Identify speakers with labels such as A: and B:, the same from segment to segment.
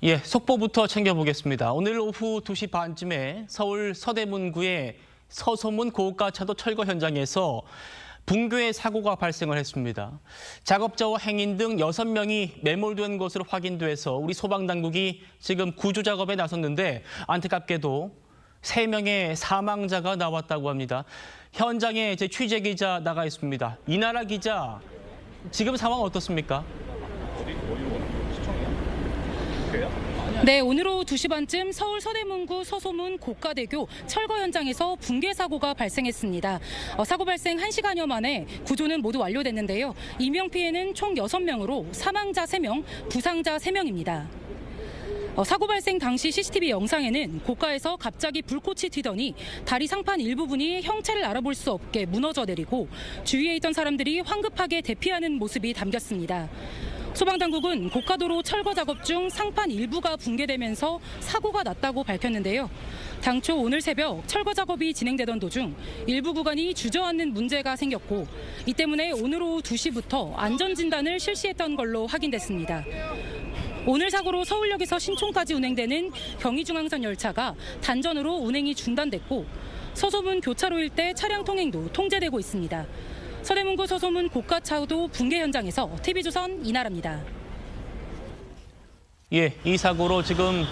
A: 예, 속보부터 챙겨보겠습니다. 오늘 오후 2시 반쯤에 서울 서대문구의 서소문 고가차도 철거 현장에서 붕괴의 사고가 발생을 했습니다. 작업자와 행인 등 6명이 매몰된 것으로 확인돼서 우리 소방당국이 지금 구조 작업에 나섰는데 안타깝게도 3명의 사망자가 나왔다고 합니다. 현장에 제 취재기자 나가 있습니다. 이나라 기자, 지금 상황 어떻습니까?
B: 네, 오늘 오후 2시 반쯤 서울 서대문구 서소문 고가대교 철거 현장에서 붕괴 사고가 발생했습니다. 사고 발생 1시간여 만에 구조는 모두 완료됐는데요. 인명피해는 총 6명으로 사망자 3명, 부상자 3명입니다. 사고 발생 당시 CCTV 영상에는 고가에서 갑자기 불꽃이 튀더니 다리 상판 일부분이 형체를 알아볼 수 없게 무너져 내리고 주위에 있던 사람들이 황급하게 대피하는 모습이 담겼습니다. 소방당국은 고가도로 철거 작업 중 상판 일부가 붕괴되면서 사고가 났다고 밝혔는데요. 당초 오늘 새벽 철거 작업이 진행되던 도중 일부 구간이 주저앉는 문제가 생겼고 이 때문에 오늘 오후 2시부터 안전진단을 실시했던 걸로 확인됐습니다. 오늘 사고로 서울역에서 신촌까지 운행되는 경의중앙선 열차가 단전으로 운행이 중단됐고 서소문 교차로 일대 차량 통행도 통제되고 있습니다. 서대문구 서소문 고가차도 붕괴 현장에서 TV조선 이나라입니다.
A: 예, 이 사고로 지금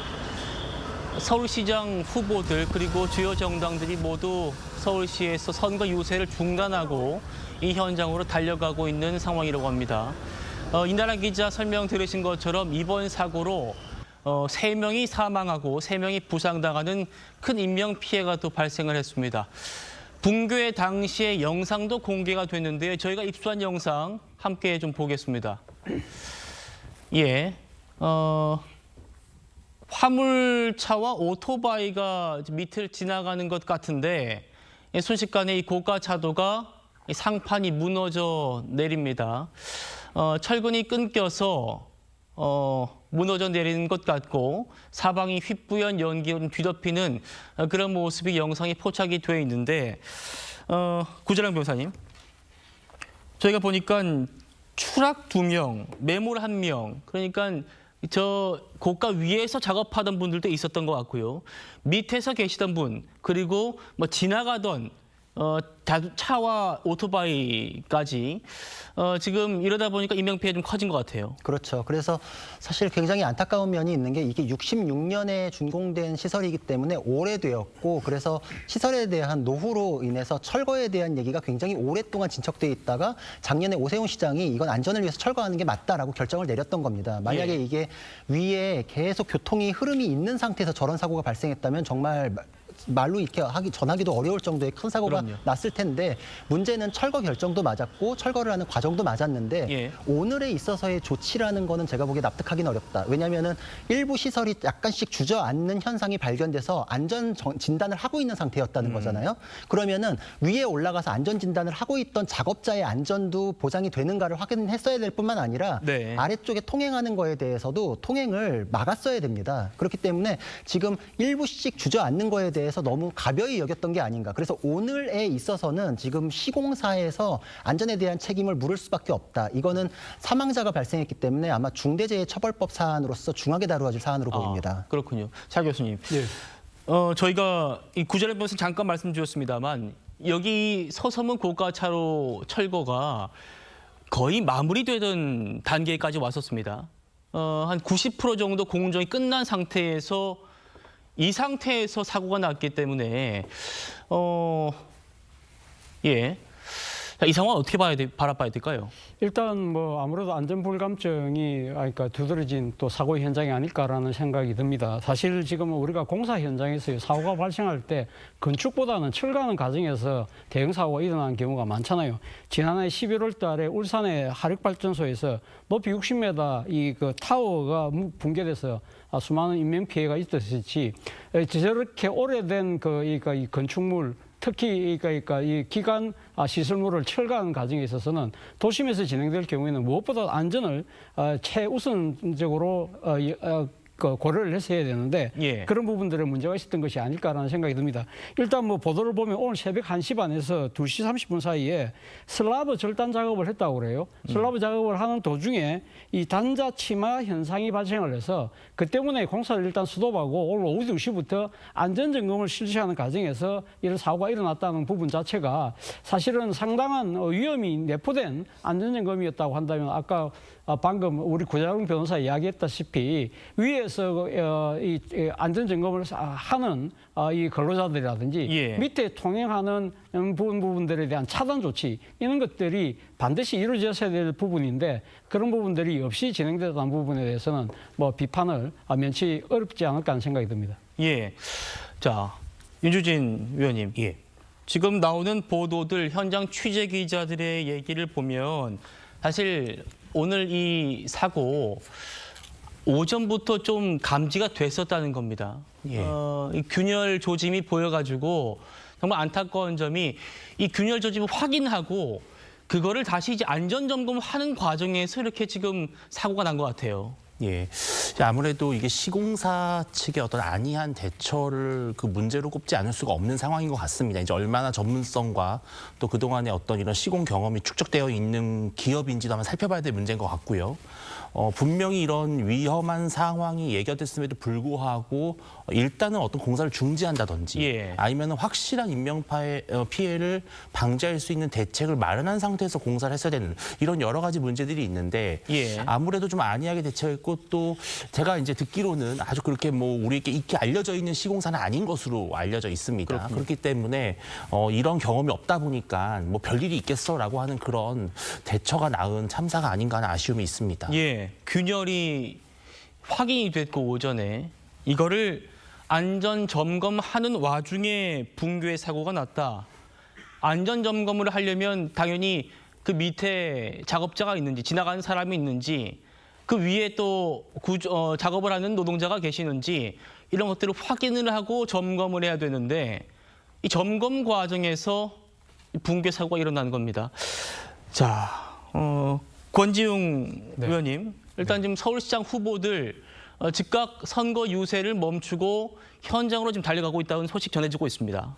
A: 서울시장 후보들 그리고 주요 정당들이 모두 서울시에서 선거 유세를 중단하고 이 현장으로 달려가고 있는 상황이라고 합니다. 이나라 기자 설명 들으신 것처럼 이번 사고로 3명이 사망하고 3명이 부상당하는 큰 인명피해가 또 발생을 했습니다. 붕괴 당시의 영상도 공개가 됐는데요. 저희가 입수한 영상 함께 좀 보겠습니다. 예, 화물차와 오토바이가 밑을 지나가는 것 같은데 순식간에 이 고가차도가 상판이 무너져 내립니다. 철근이 끊겨서 무너져 내리는 것 같고 사방이 휘뿌연 연기로 뒤덮이는 그런 모습이 영상에 포착이 되어 있는데 구자랑 변호사님, 저희가 보니까 추락 2명, 매몰 1명, 그러니까 저 고가 위에서 작업하던 분들도 있었던 것 같고요. 밑에서 계시던 분, 그리고 뭐 지나가던 차와 오토바이까지 지금 이러다 보니까 인명피해 좀 커진 것 같아요.
C: 그렇죠. 그래서 사실 굉장히 안타까운 면이 있는 게 이게 66년에 준공된 시설이기 때문에 오래되었고 그래서 시설에 대한 노후로 인해서 철거에 대한 얘기가 굉장히 오랫동안 진척돼 있다가 작년에 오세훈 시장이 이건 안전을 위해서 철거하는 게 맞다라고 결정을 내렸던 겁니다. 만약에
A: 예.
C: 이게 위에 계속 교통이 흐름이 있는 상태에서 저런 사고가 발생했다면 정말 말로 이렇게 전하기도 어려울 정도의 큰 사고가
A: 그럼요.
C: 났을 텐데 문제는 철거 결정도 맞았고 철거를 하는 과정도 맞았는데
A: 예.
C: 오늘에 있어서의 조치라는 거는 제가 보기에 납득하기는 어렵다. 왜냐하면은 일부 시설이 약간씩 주저앉는 현상이 발견돼서 안전 진단을 하고 있는 상태였다는 거잖아요. 그러면은 위에 올라가서 안전 진단을 하고 있던 작업자의 안전도 보장이 되는가를 확인했어야 될 뿐만 아니라
A: 네.
C: 아래쪽에 통행하는 거에 대해서도 통행을 막았어야 됩니다. 그렇기 때문에 지금 일부씩 주저앉는 거에 대해서 너무 가벼이 여겼던 게 아닌가. 그래서 오늘에 있어서는 지금 시공사에서 안전에 대한 책임을 물을 수밖에 없다. 이거는 사망자가 발생했기 때문에 아마 중대재해처벌법 사안으로서 중하게 다루어질 사안으로 보입니다.
A: 그렇군요. 차 교수님.
C: 예.
A: 저희가 이 구자를 보면서 잠깐 말씀 주셨습니다만 여기 서소문 고가차로 철거가 거의 마무리되던 단계까지 왔었습니다. 한 90% 정도 공정이 끝난 상태에서 이 상태에서 사고가 났기 때문에 예. 자, 이 상황 어떻게 바라봐야 될까요?
D: 일단 뭐 아무래도 안전불감증이 그러니까 두드러진 또 사고 현장이 아닐까라는 생각이 듭니다. 사실 지금 우리가 공사 현장에서 사고가 발생할 때 건축보다는 철거하는 과정에서 대형 사고가 일어나는 경우가 많잖아요. 지난해 11월 달에 울산의 하력발전소에서 높이 60m 이 그 타워가 붕괴돼서 수많은 인명 피해가 있었지. 저렇게 오래된 이 건축물 특히 그러니까 이 기간 시설물을 철거하는 과정에 있어서는 도심에서 진행될 경우에는 무엇보다 안전을 최우선적으로 고려를 해서 해야 되는데
A: 예.
D: 그런 부분들에 문제가 있었던 것이 아닐까라는 생각이 듭니다. 일단 뭐 보도를 보면 오늘 새벽 1시 반에서 2시 30분 사이에 슬라브 절단 작업을 했다고 그래요. 슬라브 작업을 하는 도중에 이 단자 치마 현상이 발생을 해서 그 때문에 공사를 일단 스톱하고 오늘 오후 2시부터 안전점검을 실시하는 과정에서 이런 사고가 일어났다는 부분 자체가 사실은 상당한 위험이 내포된 안전점검이었다고 한다면 아까 방금 우리 구자룡 변호사 이야기했다시피 위에서 이 안전점검을 하는 이 근로자들이라든지
A: 예.
D: 밑에 통행하는 부분들에 대한 차단 조치 이런 것들이 반드시 이루어져야 될 부분인데 그런 부분들이 없이 진행되던 부분에 대해서는 뭐 비판을 면치 어렵지 않을까 하는 생각이 듭니다.
A: 예. 자, 윤주진 위원님.
E: 예.
A: 지금 나오는 보도들, 현장 취재 기자들의 얘기를 보면 사실 오늘 이 사고 오전부터 좀 감지가 됐었다는 겁니다.
E: 예.
A: 이 균열 조짐이 보여가지고 정말 안타까운 점이 이 균열 조짐을 확인하고 그거를 다시 이제 안전 점검하는 과정에서 이렇게 지금 사고가 난 것 같아요.
E: 예. 아무래도 이게 시공사 측의 어떤 안이한 대처를 그 문제로 꼽지 않을 수가 없는 상황인 것 같습니다. 이제 얼마나 전문성과 또 그동안의 어떤 이런 시공 경험이 축적되어 있는 기업인지도 한번 살펴봐야 될 문제인 것 같고요. 분명히 이런 위험한 상황이 예견됐음에도 불구하고 일단은 어떤 공사를 중지한다든지
A: 예.
E: 아니면 확실한 인명 피해를 방지할 수 있는 대책을 마련한 상태에서 공사를 했어야 되는 이런 여러 가지 문제들이 있는데
A: 예.
E: 아무래도 좀 안이하게 대처했고 또 제가 이제 듣기로는 아주 그렇게 뭐 우리에게 익히 알려져 있는 시공사는 아닌 것으로 알려져 있습니다.
A: 그렇군요.
E: 그렇기 때문에 이런 경험이 없다 보니까 뭐 별일이 있겠어라고 하는 그런 대처가 나은 참사가 아닌가 하는 아쉬움이 있습니다.
A: 예, 균열이 확인이 됐고 오전에 이거를 안전 점검하는 와중에 붕괴 사고가 났다. 안전 점검을 하려면 당연히 그 밑에 작업자가 있는지 지나가는 사람이 있는지 그 위에 또 작업을 하는 노동자가 계시는지 이런 것들을 확인을 하고 점검을 해야 되는데 이 점검 과정에서 붕괴 사고가 일어난 겁니다. 자, 권지웅
F: 네.
A: 의원님, 일단 지금 서울시장 후보들 즉각 선거 유세를 멈추고 현장으로 지금 달려가고 있다는 소식 전해지고 있습니다.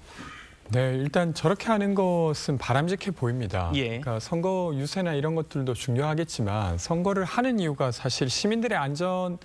F: 네, 일단 저렇게 하는 것은 바람직해 보입니다.
A: 예.
F: 그러니까 선거 유세나 이런 것들도 중요하겠지만 선거를 하는 이유가 사실 시민들의 안전,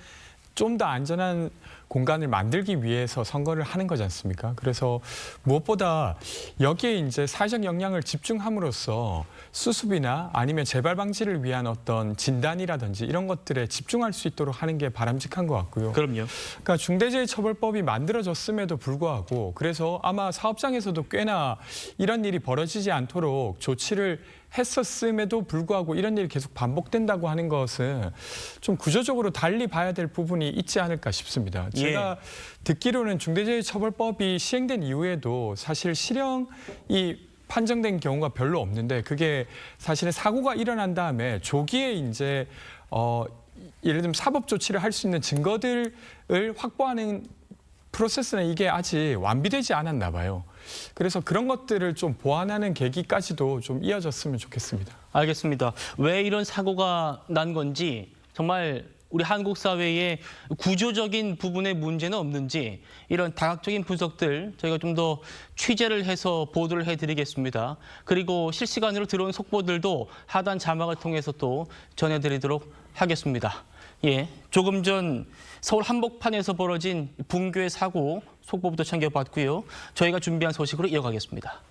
F: 좀 더 안전한 공간을 만들기 위해서 선거를 하는 거지 않습니까? 그래서 무엇보다 여기에 이제 사회적 역량을 집중함으로써 수습이나 아니면 재발 방지를 위한 어떤 진단이라든지 이런 것들에 집중할 수 있도록 하는 게 바람직한 것 같고요.
A: 그럼요.
F: 그러니까 중대재해처벌법이 만들어졌음에도 불구하고 그래서 아마 사업장에서도 꽤나 이런 일이 벌어지지 않도록 조치를 했었음에도 불구하고 이런 일이 계속 반복된다고 하는 것은 좀 구조적으로 달리 봐야 될 부분이 있지 않을까 싶습니다. 제가 듣기로는 중대재해처벌법이 시행된 이후에도 사실 실형이 판정된 경우가 별로 없는데 그게 사실은 사고가 일어난 다음에 조기에 이제 예를 들면 사법 조치를 할 수 있는 증거들을 확보하는 프로세스는 이게 아직 완비되지 않았나 봐요. 그래서 그런 것들을 좀 보완하는 계기까지도 좀 이어졌으면 좋겠습니다.
A: 알겠습니다. 왜 이런 사고가 난 건지 정말 우리 한국 사회의 구조적인 부분의 문제는 없는지 이런 다각적인 분석들 저희가 좀 더 취재를 해서 보도를 해드리겠습니다. 그리고 실시간으로 들어온 속보들도 하단 자막을 통해서 또 전해드리도록 하겠습니다. 예, 조금 전 서울 한복판에서 벌어진 붕괴 사고 속보부터 챙겨봤고요. 저희가 준비한 소식으로 이어가겠습니다.